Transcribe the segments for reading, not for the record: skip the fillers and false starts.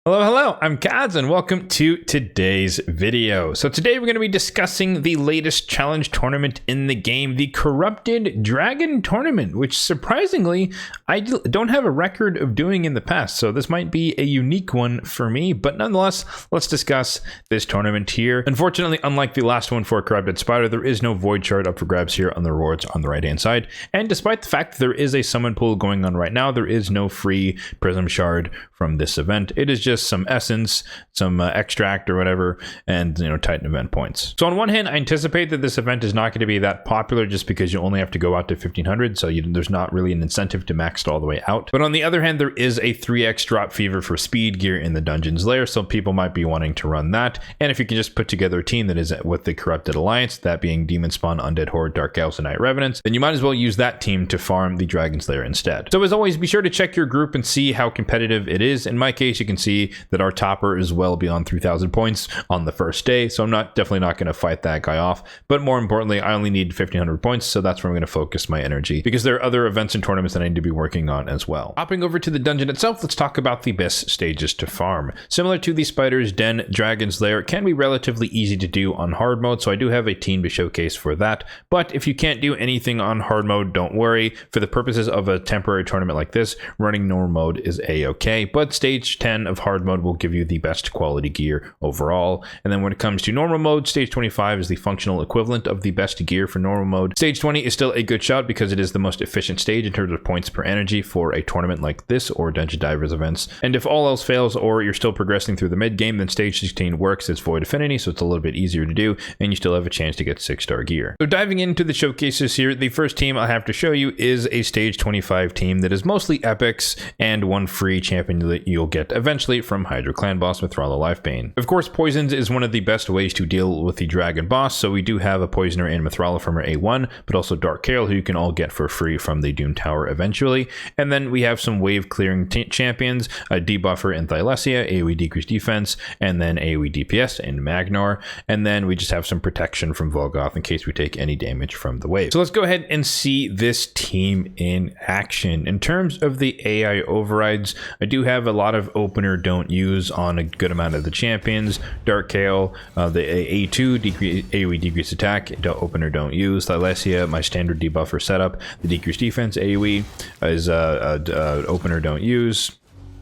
Hello, I'm Kads and welcome to today's video. So today we're going to be discussing the latest challenge tournament in the game, the Corrupted Dragon Tournament, which surprisingly I don't have a record of doing in the past. So this might be a unique one for me, but nonetheless, let's discuss this tournament here. Unfortunately, unlike the last one for Corrupted Spider, there is no void shard up for grabs here on the rewards on the right hand side. And despite the fact that there is a summon pool going on right now, there is no free prism shard from this event. It is just some essence, some extract or whatever, and Titan event points. So on one hand, I anticipate that this event is not going to be that popular just because you only have to go out to 1500, so there's not really an incentive to max it all the way out. But on the other hand, there is a 3x drop fever for speed gear in the Dungeons layer, so people might be wanting to run that. And if you can just put together a team that is with the Corrupted Alliance, that being Demon Spawn, Undead Horde, Dark Elves, and Night Revenants, then you might as well use that team to farm the Dragon's Lair instead. So as always, be sure to check your group and see how competitive it is. In my case, you can see that our topper is well beyond 3,000 points on the first day, so I'm definitely not going to fight that guy off. But more importantly, I only need 1,500 points, so that's where I'm going to focus my energy because there are other events and tournaments that I need to be working on as well. Hopping over to the dungeon itself, let's talk about the best stages to farm. Similar to the Spider's Den, Dragon's Lair can be relatively easy to do on hard mode, so I do have a team to showcase for that. But if you can't do anything on hard mode, don't worry. For the purposes of a temporary tournament like this, running normal mode is a-okay, but stage 10 of hard mode will give you the best quality gear overall. And then when it comes to normal mode, stage 25 is the functional equivalent of the best gear for normal mode. Stage 20 is still a good shot because it is the most efficient stage in terms of points per energy for a tournament like this or Dungeon Divers events. And if all else fails or you're still progressing through the mid game, then stage 16 works as Void Affinity, so it's a little bit easier to do and you still have a chance to get 6-star gear. So diving into the showcases here, the first team I have to show you is a stage 25 team that is mostly epics and one free champion that you'll get eventually from Hydra Clan boss Mithrala Lifebane. Of course, poisons is one of the best ways to deal with the dragon boss, so we do have a poisoner and Mithrala from our A1, but also Dark Kael, who you can all get for free from the Doom Tower eventually. And then we have some wave clearing champions, a debuffer in Thylesia, AoE decreased defense, and then AoE DPS in Magnar. And then we just have some protection from Volgoth in case we take any damage from the wave. So let's go ahead and see this team in action. In terms of the AI overrides, I do have a lot of opener don't use on a good amount of the champions. Dark Kael, the A2 AoE decreased attack, opener don't use. Thylesia, my standard debuffer setup. The decreased defense AoE is opener don't use.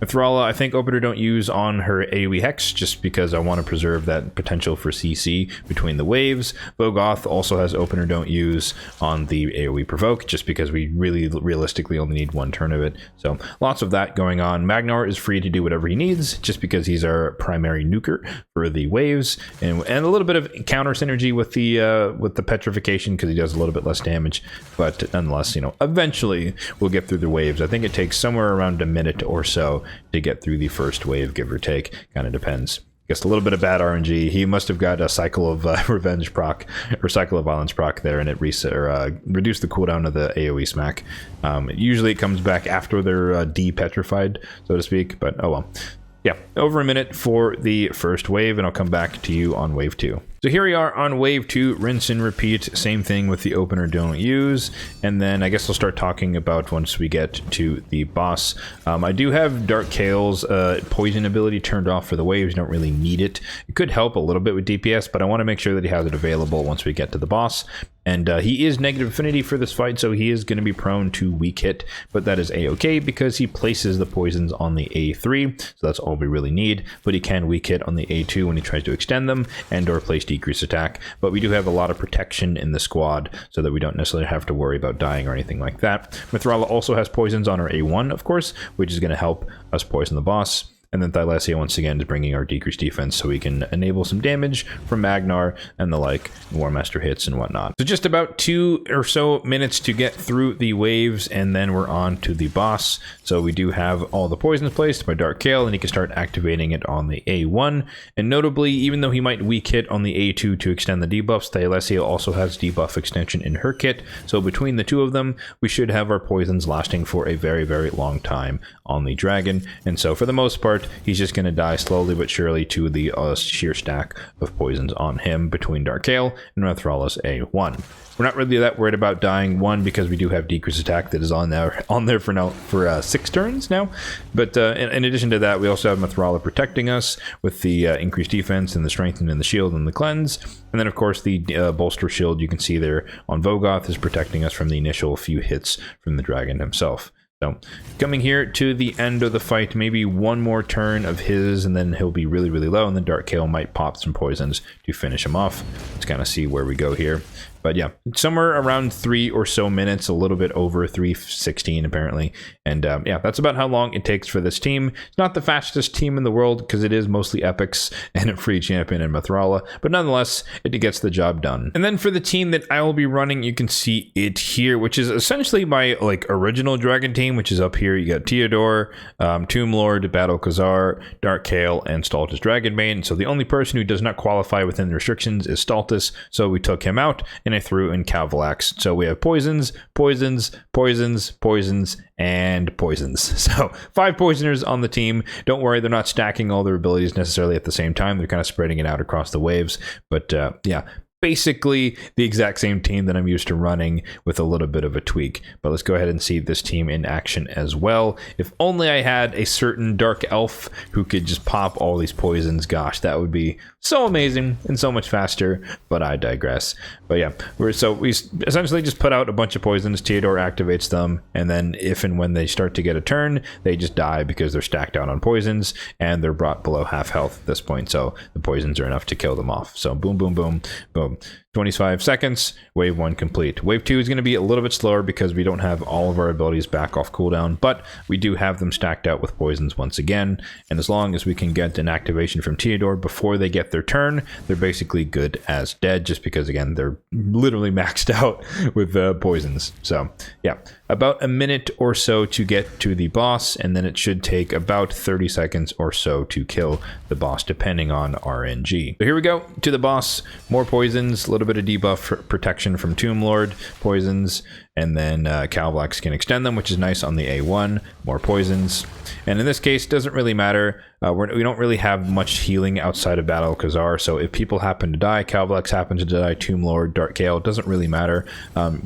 Mithrala, I think opener don't use on her AoE Hex just because I want to preserve that potential for CC between the waves. Volgoth also has opener don't use on the AoE Provoke just because we really realistically only need one turn of it. So lots of that going on. Magnar is free to do whatever he needs just because he's our primary nuker for the waves and a little bit of counter synergy with the petrification because he does a little bit less damage. But nonetheless, eventually we'll get through the waves. I think it takes somewhere around a minute or so to get through the first wave, give or take. Kind of depends. Just a little bit of bad RNG. He must have got a cycle of revenge proc or cycle of violence proc there, and it reduced the cooldown of the AoE smack. Usually it comes back after they're de-petrified, so to speak, but oh well. Yeah, over a minute for the first wave, and I'll come back to you on wave 2. So here we are on wave 2, rinse and repeat, same thing with the opener don't use, and then I guess I'll start talking about once we get to the boss. I do have Dark Kael's poison ability turned off for the waves, don't really need it. It could help a little bit with DPS, but I want to make sure that he has it available once we get to the boss. And he is negative affinity for this fight, so he is going to be prone to weak hit, but that is a-okay because he places the poisons on the A3, so that's all we really need, but he can weak hit on the A2 when he tries to extend them and or place decreased attack, but we do have a lot of protection in the squad so that we don't necessarily have to worry about dying or anything like that. Mithrala also has poisons on our A1, of course, which is going to help us poison the boss. And then Thylesia once again is bringing our decreased defense so we can enable some damage from Magnar and the like, War Master hits and whatnot. So just about 2 or so minutes to get through the waves, and then we're on to the boss. So we do have all the poisons placed by Dark Kael, and he can start activating it on the A1. And notably, even though he might weak hit on the A2 to extend the debuffs, Thylesia also has debuff extension in her kit. So between the two of them, we should have our poisons lasting for a very, very long time on the dragon. And so for the most part, start, he's just going to die slowly but surely to the sheer stack of poisons on him between Dark Ale and Mithralis A1. We're not really that worried about dying, one, because we do have Decrease Attack that is on there for now for 6 turns now. But in addition to that, we also have Mithrala protecting us with the increased defense and the strengthen and the shield and the cleanse. And then, of course, the bolster shield you can see there on Vogoth is protecting us from the initial few hits from the dragon himself. So coming here to the end of the fight, maybe one more turn of his and then he'll be really, really low, and then Dark Kale might pop some poisons to finish him off. Let's kind of see where we go here. But yeah, somewhere around 3 or so minutes, a little bit over 3:16 apparently. And yeah, that's about how long it takes for this team. It's not the fastest team in the world because it is mostly epics and a free champion in Mithrala, but nonetheless, it gets the job done. And then for the team that I will be running, you can see it here, which is essentially my like original dragon team, which is up here. You got Theodore, Tomb Lord, Battle Khazar, Dark Kale, and Stultus Dragonbane. So the only person who does not qualify within the restrictions is Stultus, so we took him out, and I threw in Calvalax. So we have poisons, poisons, poisons, poisons, and poisons. So 5 poisoners on the team. Don't worry, they're not stacking all their abilities necessarily at the same time. They're kind of spreading it out across the waves. But yeah, basically the exact same team that I'm used to running with a little bit of a tweak. But let's go ahead and see this team in action as well. If only I had a certain dark elf who could just pop all these poisons. Gosh, that would be so amazing and so much faster, but I digress. But yeah, we essentially just put out a bunch of poisons. Theodore activates them, and then if and when they start to get a turn, they just die because they're stacked out on poisons and they're brought below half health at this point, so the poisons are enough to kill them off. So boom, boom, boom, boom. 25 seconds, wave 1 complete. Wave 2 is going to be a little bit slower because we don't have all of our abilities back off cooldown, but we do have them stacked out with poisons once again, and as long as we can get an activation from Theodore before they get their turn, they're basically good as dead, just because again they're literally maxed out with poisons. So yeah, about a minute or so to get to the boss, and then it should take about 30 seconds or so to kill the boss depending on RNG. So here we go to the boss. More poisons, a little bit of debuff protection from Tomb Lord, poisons, and then Calvalax can extend them, which is nice on the A1. More poisons, and in this case doesn't really matter. We don't really have much healing outside of Battle Khazar, so if people happen to die, Calvalax happens to die, Tomb Lord, Dark Kale, it doesn't really matter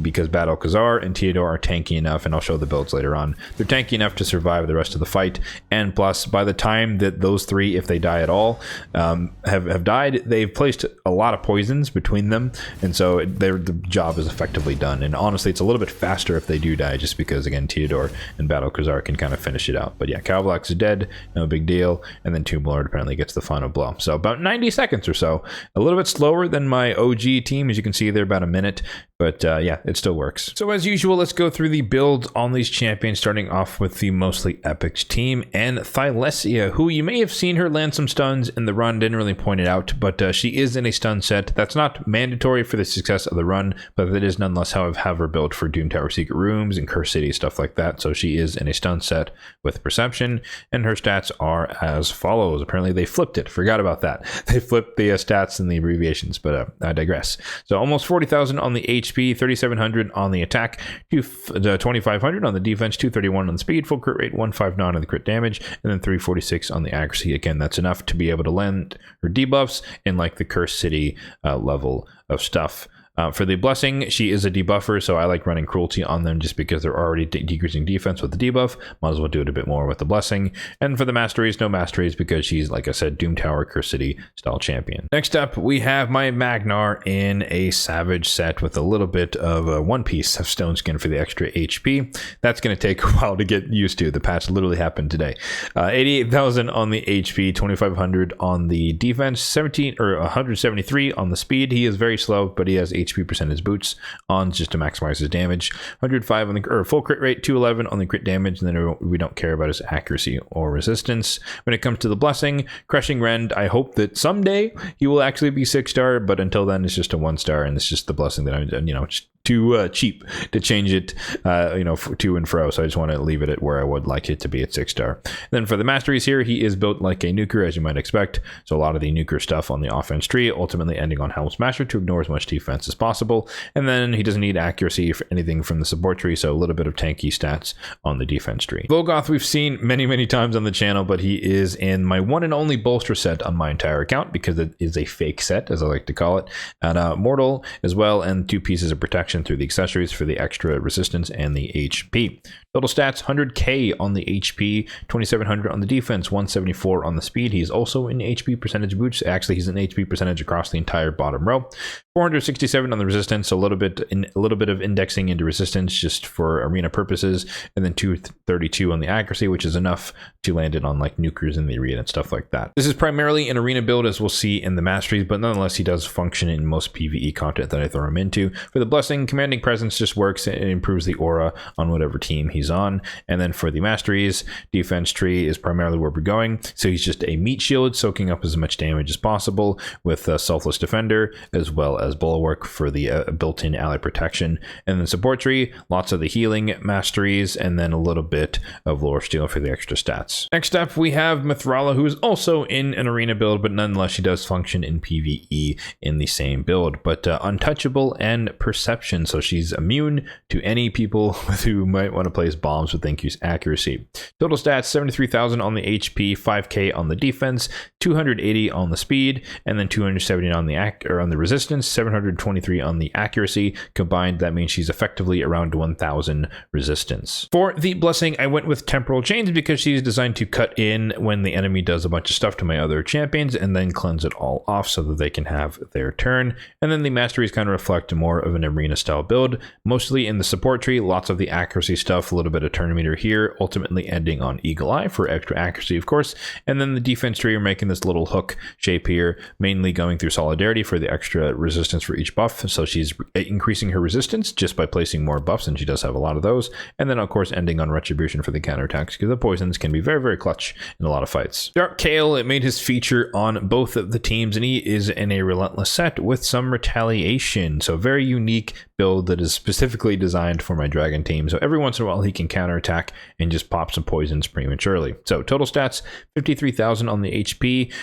because Battle Khazar and Theodore are tanky enough, and I'll show the builds later on. They're tanky enough to survive the rest of the fight, and plus by the time that those 3, if they die at all, have died, they've placed a lot of poisons between them, and so the job is effectively done. And honestly, it's a little bit faster if they do die, just because again Theodore and Battle Khazar can kind of finish it out. But yeah, Calvalax is dead, no big deal, and then Tomb Lord apparently gets the final blow. So about 90 seconds or so, a little bit slower than my OG team, as you can see there, about a minute, but yeah, it still works. So as usual, let's go through the builds on these champions, starting off with the mostly epics team and Thylesia, who you may have seen her land some stuns in the run. Didn't really point it out, but she is in a stun set. That's not mandatory for the success of the run, but it is nonetheless how I have her built for Doom Tower Secret Rooms and Curse City, stuff like that. So she is in a stun set with perception, and her stats are as follows. Apparently they flipped it, forgot about that. They flipped the stats and the abbreviations, but I digress. So almost 40,000 on the HP, 3,700 on the attack, 2,500 on the defense, 231 on the speed, full crit rate, 159 on the crit damage, and then 346 on the accuracy. Again, that's enough to be able to land her debuffs in like the Curse City level of stuff. For the blessing, she is a debuffer, so I like running cruelty on them just because they're already decreasing defense with the debuff. Might as well do it a bit more with the blessing. And for the masteries, no masteries because she's, like I said, Doom Tower Curse City style champion. Next up, we have my Magnar in a Savage set with a little bit of one piece of Stone Skin for the extra HP. That's going to take a while to get used to. The patch literally happened today. 88,000 on the HP, 2,500 on the defense, 173 on the speed. He is very slow, but he has HP percentage boots on just to maximize his damage. 105 on the full crit rate, 211 on the crit damage, and then we don't care about his accuracy or resistance. When it comes to the blessing, Crushing Rend, I hope that someday he will actually be 6-star, but until then it's just a 1-star, and it's just the blessing that I'm, just too cheap to change it, to and fro. So I just want to leave it at where I would like it to be at 6-star. Then for the masteries here, he is built like a nuker, as you might expect. So a lot of the nuker stuff on the offense tree, ultimately ending on Helm Smasher to ignore as much defense as possible. And then he doesn't need accuracy for anything from the support tree, so a little bit of tanky stats on the defense tree. Vogoth we've seen many times on the channel, but he is in my one and only bolster set on my entire account because it is a fake set, as I like to call it. And Mortal as well, and 2 pieces of protection through the accessories for the extra resistance and the HP. Total stats, 100k on the HP, 2700 on the defense, 174 on the speed. He's also in HP percentage boots. Actually, he's in HP percentage across the entire bottom row. 467 on the resistance, so a little bit of indexing into resistance just for arena purposes, and then 232 on the accuracy, which is enough to land it on like nukers in the arena and stuff like that. This is primarily an arena build, as we'll see in the masteries, but nonetheless he does function in most PvE content that I throw him into. For the blessing, commanding presence just works. It improves the aura on whatever team he's on. And then for the masteries, defense tree is primarily where we're going, so he's just a meat shield, soaking up as much damage as possible with selfless defender as well as bulwark for the built-in ally protection. And then support tree, lots of the healing masteries, and then a little bit of lore steal for the extra stats. Next up we have Mithrala, who is also in an arena build, but nonetheless she does function in PvE in the same build, but untouchable and perception, so she's immune to any people who might want to place bombs with increased accuracy. Total stats, 73,000 on the HP, 5k on the defense, 280 on the speed, and then 270 on the resistance, 723 on the accuracy. Combined, that means she's effectively around 1000 resistance. For the blessing, I went with temporal chains because she's designed to cut in when the enemy does a bunch of stuff to my other champions and then cleanse it all off so that they can have their turn. And then the masteries kind of reflect more of an arena style build, mostly in the support tree, lots of the accuracy stuff, a little bit of turn meter here, ultimately ending on Eagle Eye for extra accuracy, of course. And then the defense tree, we're making this little hook shape here, mainly going through solidarity for the extra resistance for each buff. So she's increasing her resistance just by placing more buffs, and she does have a lot of those. And then of course ending on retribution for the counterattacks, because the poisons can be very clutch in a lot of fights. Dark Kale, it made his feature on both of the teams, and he is in a relentless set with some retaliation. So very unique build that is specifically designed for my dragon team. So every once in a while he can counterattack and just pop some poisons prematurely. So total stats, 53,000 on the HP,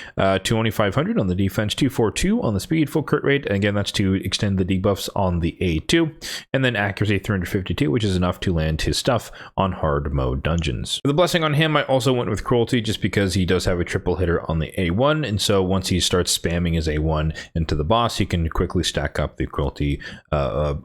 2500 on the defense, 242 on the speed, full crit rate. And again, that's to extend the debuffs on the A2. And then accuracy 352, which is enough to land his stuff on hard mode dungeons. For the blessing on him, I also went with cruelty just because he does have a triple hitter on the A1. And so once he starts spamming his A1 into the boss, he can quickly stack up the cruelty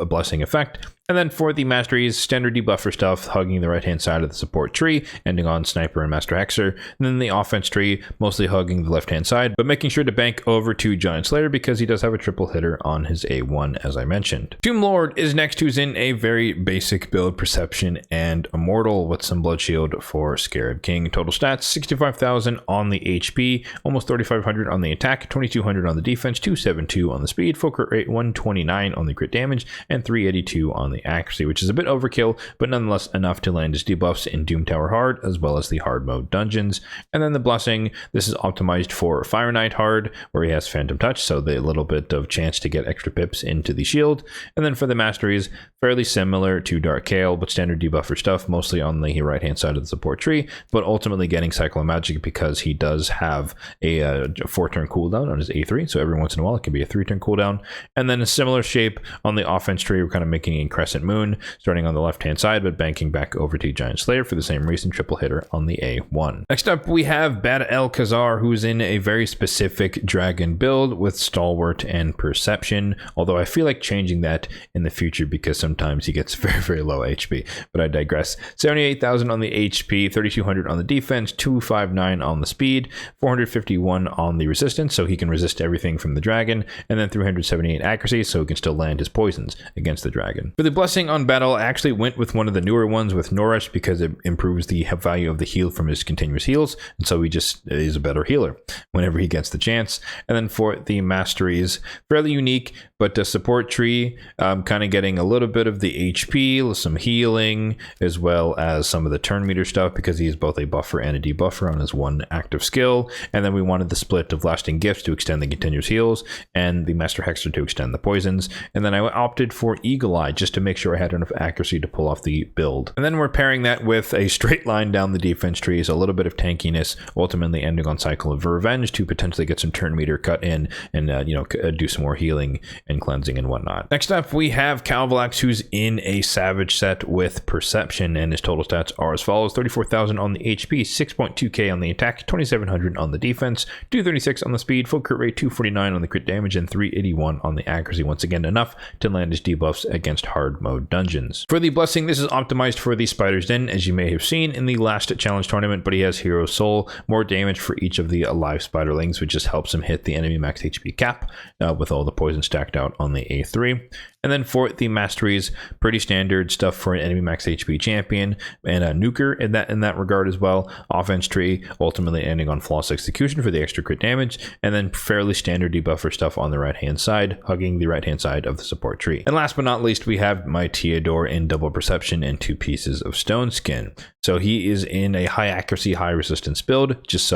blessing effect. And then for the masteries, standard debuffer stuff, hugging the right-hand side of the support tree, ending on Sniper and Master Hexer. And then the offense tree, mostly hugging the left-hand side, but making sure to bank over to Giant Slayer because he does have a triple hitter on his A1, as I mentioned. Tomb Lord is next, who's in a very basic build, Perception and Immortal, with some Blood Shield for Scarab King. Total stats, 65,000 on the HP, almost 3,500 on the attack, 2,200 on the defense, 272 on the speed, full crit rate, 129 on the crit damage, and 382 on the accuracy, which is a bit overkill, but nonetheless enough to land his debuffs in Doom Tower Hard as well as the hard mode dungeons. And then the blessing, this is optimized for Fire Knight Hard, where he has Phantom Touch, so the little bit of chance to get extra pips into the shield. And then for the masteries, fairly similar to Dark Kale, but standard debuffer stuff, mostly on the right hand side of the support tree, but ultimately getting Cycle of Magic because he does have a 4-turn cooldown on his A3, so every once in a while it can be a 3-turn cooldown. And then a similar shape on the offense tree, we're kind of making a crescent moon starting on the left hand side but banking back over to Giant Slayer for the same reason, triple hitter on the A1. Next up we have Bad El Khazar, who's in a very specific dragon build with Stalwart and Perception, although I feel like changing that in the future because sometimes he gets very low HP, but I digress. 78,000 on the HP, 3,200 on the defense, 259 on the speed, 451 on the resistance, so he can resist everything from the dragon, and then 378 accuracy, so he can still land his poisons against the dragon. For the blessing on Battle, I actually went with one of the newer ones with Noresh because it improves the value of the heal from his continuous heals, and so he just is a better healer. whenever he gets the chance. And then for the masteries, fairly unique, but the support tree, kind of getting a little bit of the HP, some healing, as well as some of the turn meter stuff, because he is both a buffer and a debuffer on his one active skill. And then we wanted the split of lasting gifts to extend the continuous heals, and the master hexer to extend the poisons. And then I opted for eagle eye just to make sure I had enough accuracy to pull off the build. And then we're pairing that with a straight line down the defense tree, so a little bit of tankiness, ultimately ending on cycle of revenge to potentially get some turn meter cut in and do some more healing and cleansing and whatnot. Next up, we have Kalvalax, who's in a savage set with perception, and his total stats are as follows: 34,000 on the HP, 6.2k on the attack, 2,700 on the defense, 236 on the speed, full crit rate, 249 on the crit damage, and 381 on the accuracy. Once again, enough to land his debuffs against hard mode dungeons. For the blessing, this is optimized for the Spider's Den, as you may have seen in the last challenge tournament, but he has Hero Soul, more damage for each of the alive spiderlings, which just helps him hit the enemy max HP cap with all the poison stacked out on the A3. And then for the masteries, pretty standard stuff for an enemy max HP champion and a nuker in that regard as well. Offense tree, ultimately ending on flawless execution for the extra crit damage, and then fairly standard debuffer stuff on the right hand side, hugging the right hand side of the support tree. And last but not least, we have my Theodore in double perception and 2 pieces of stone skin. So he is in a high accuracy, high resistance build, just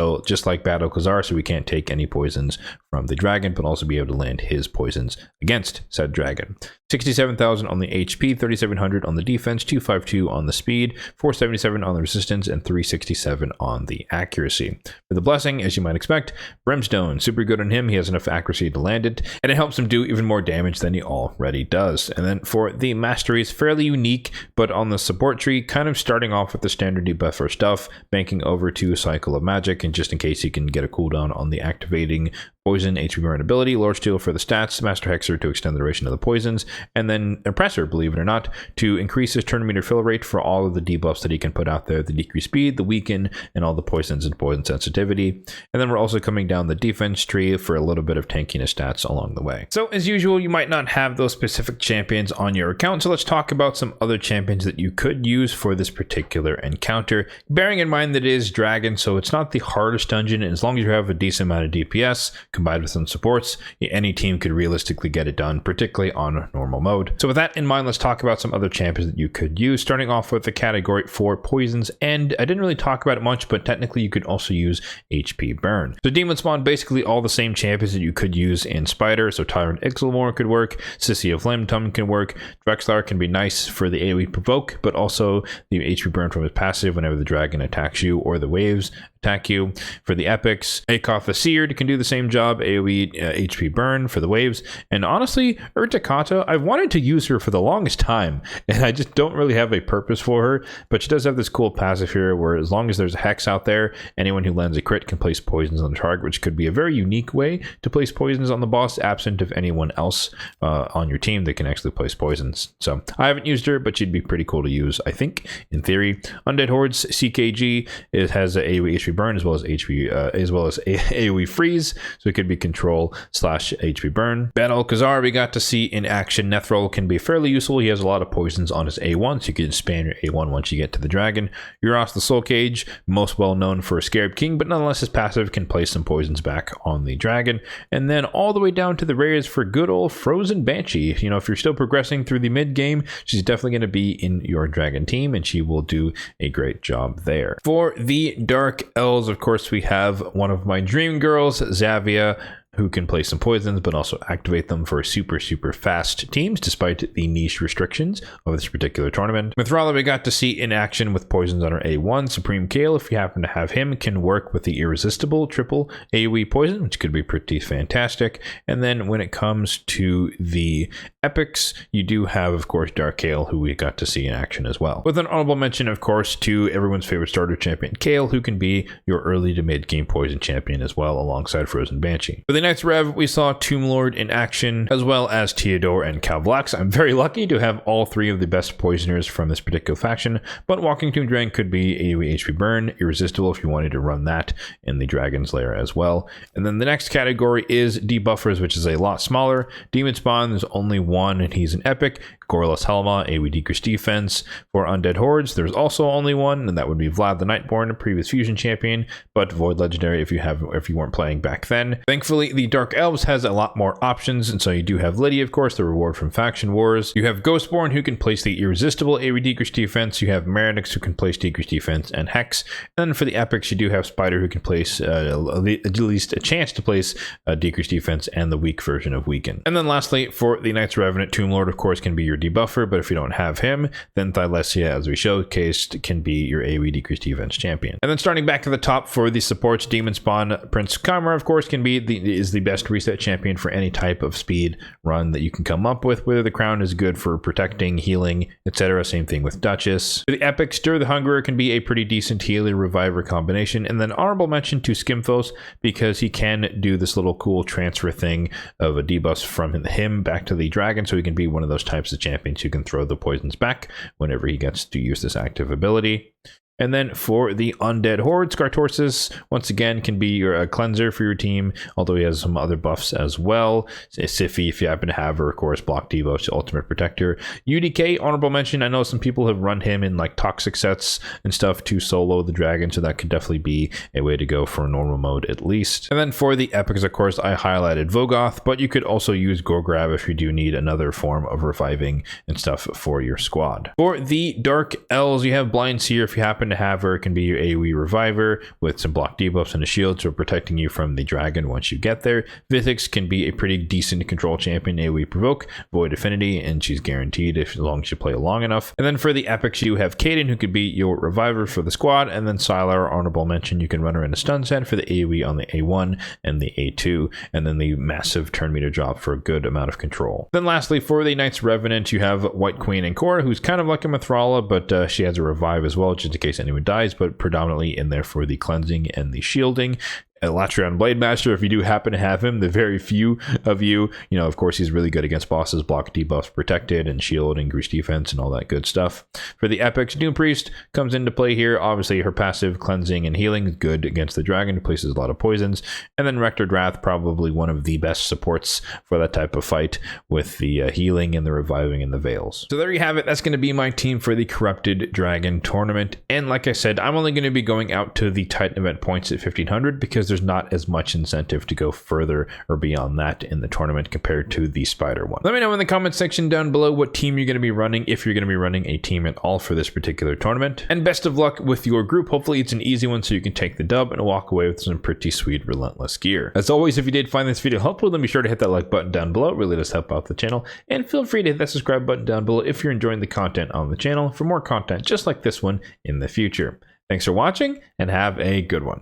like Battle Khazar, so we can't take any poisons from the dragon, but also be able to land his poisons against said dragon. 67,000 on the HP, 3,700 on the defense, 252 on the speed, 477 on the resistance, and 367 on the accuracy. For the blessing, as you might expect, Brimstone, super good on him. He has enough accuracy to land it, and it helps him do even more damage than he already does. And then for the masteries, fairly unique, but on the support tree, kind of starting off with the standard debuffer stuff, banking over to a cycle of magic, and just in case he can get a cooldown on the activating poison, HP burn ability, Lord Steel for the stats, Master Hexer to extend the duration of the poisons, and then Oppressor, believe it or not, to increase his turn meter fill rate for all of the debuffs that he can put out there, the decreased speed, the weaken, and all the poisons and poison sensitivity. And then we're also coming down the defense tree for a little bit of tankiness stats along the way. So as usual, you might not have those specific champions on your account, so let's talk about some other champions that you could use for this particular encounter, bearing in mind that it is dragon, so it's not the hardest dungeon, and as long as you have a decent amount of DPS combined with some supports, any team could realistically get it done, particularly on normal mode. So with that in mind, let's talk about some other champions that you could use, starting off with the category for poisons. And I didn't really talk about it much, but technically you could also use HP burn. So Demon Spawn, basically all the same champions that you could use in Spider. So Tyrant Ixelmore could work, Sissy of Limtum can work, Drexlar can be nice for the AoE provoke, but also the HP burn from his passive whenever the dragon attacks you or the waves attack you. For the epics, Akoth the Seared can do the same job, AoE HP burn for the waves. And honestly, Urtikata, I've wanted to use her for the longest time, and I just don't really have a purpose for her, but she does have this cool passive here where as long as there's a hex out there, anyone who lands a crit can place poisons on the target, which could be a very unique way to place poisons on the boss, absent of anyone else on your team that can actually place poisons. So I haven't used her, but she'd be pretty cool to use, I think, in theory. Undead Hordes, CKG, it has a AoE HP burn as well as AoE freeze, so it could be control / HP burn. Battle Khazar, we got to see in action. Nethrol can be fairly useful. He has a lot of poisons on his A1, so you can spam your A1 once you get to the dragon. Uros the Soul Cage, most well known for Scarab King, but nonetheless his passive can place some poisons back on the dragon. And then all the way down to the rares for good old Frozen Banshee. You know, if you're still progressing through the mid game, she's definitely going to be in your dragon team, and she will do a great job there. For the Dark Elves, of course, we have one of my dream girls, Xavia, who can place some poisons, but also activate them for super fast teams, despite the niche restrictions of this particular tournament. Mithrala, we got to see in action with poisons on our A1. Supreme Kale, if you happen to have him, can work with the irresistible triple AoE poison, which could be pretty fantastic. And then when it comes to the epics, you do have, of course, Dark Kale, who we got to see in action as well. With an honorable mention, of course, to everyone's favorite starter champion, Kale, who can be your early to mid game poison champion as well, alongside Frozen Banshee. For the Knights Rev, we saw Tomb Lord in action, as well as Theodore and Kalvalax. I'm very lucky to have all three of the best poisoners from this particular faction, but Walking Tomb Dragon could be AoE HP burn, irresistible if you wanted to run that in the Dragon's Lair as well. And then the next category is debuffers, which is a lot smaller. Demon Spawn, there's only one, and he's an epic. Gorlas Helma, AoE decrease defense. For Undead Hordes, there's also only one, and that would be Vlad the Nightborn, a previous fusion champion, but Void Legendary if you weren't playing back then. Thankfully, the Dark Elves has a lot more options, and so you do have Lydia, of course, the reward from Faction Wars. You have Ghostborn, who can place the irresistible AoE decrease defense. You have Marinix, who can place decrease defense and Hex. And then for the epics, you do have Spider, who can place at least a chance to place decrease defense and the weak version of Weaken. And then lastly, for the Knights Revenant, Tomb Lord, of course, can be your debuffer, but if you don't have him, then Thylesia, as we showcased, can be your AoE decrease defense champion. And then starting back to the top for the supports, Demon Spawn Prince Kamra, of course, can be the best reset champion for any type of speed run that you can come up with, whether the crown is good for protecting, healing, etc. Same thing with Duchess. For the epic, Stir the Hungerer can be a pretty decent healer reviver combination, and then honorable mention to Skimthos, because he can do this little cool transfer thing of a debuff from him back to the dragon, so he can be one of those types of champions who can throw the poisons back whenever he gets to use this active ability. And then for the Undead Horde, Skartorsis, once again, can be your cleanser for your team, although he has some other buffs as well. Siphi, if you happen to have her, of course, block debuffs, ultimate protector. UDK, honorable mention, I know some people have run him in like toxic sets and stuff to solo the dragon, so that could definitely be a way to go for normal mode at least. And then for the epics, of course, I highlighted Vogoth, but you could also use Gorgrab if you do need another form of reviving and stuff for your squad. For the Dark Elves, you have Blind Seer if you happen to have her. It can be your AoE reviver with some block debuffs and a shield, so protecting you from the dragon once you get there. Vithix can be a pretty decent control champion, AoE provoke, void affinity, and she's guaranteed as long as you play long enough. And then for the epics, you have Kaden, who could be your reviver for the squad, and then Sylar, honorable mention, you can run her in a stun set for the AoE on the A1 and the A2, and then the massive turn meter drop for a good amount of control. Then lastly, for the Knights Revenant, you have White Queen and Cora, who's kind of like a Mithrala, but she has a revive as well, just in case anyone dies, but predominantly in there for the cleansing and the shielding. Latreon Blademaster, if you do happen to have him, the very few of you, of course, he's really good against bosses, block debuffs protected, and shield, and grease defense, and all that good stuff. For the epics, Doom Priest comes into play here. Obviously, her passive cleansing and healing is good against the dragon, places a lot of poisons. And then Rector Drath, probably one of the best supports for that type of fight, with the healing and the reviving and the veils. So there you have it. That's going to be my team for the Corrupted Dragon tournament. And like I said, I'm only going to be going out to the Titan event points at 1500, because there's not as much incentive to go further or beyond that in the tournament compared to the Spider one. Let me know in the comment section down below what team you're going to be running, if you're going to be running a team at all for this particular tournament. And best of luck with your group. Hopefully it's an easy one so you can take the dub and walk away with some pretty sweet Relentless gear. As always, if you did find this video helpful, then be sure to hit that like button down below. It really does help out the channel. And feel free to hit that subscribe button down below if you're enjoying the content on the channel for more content just like this one in the future. Thanks for watching, and have a good one.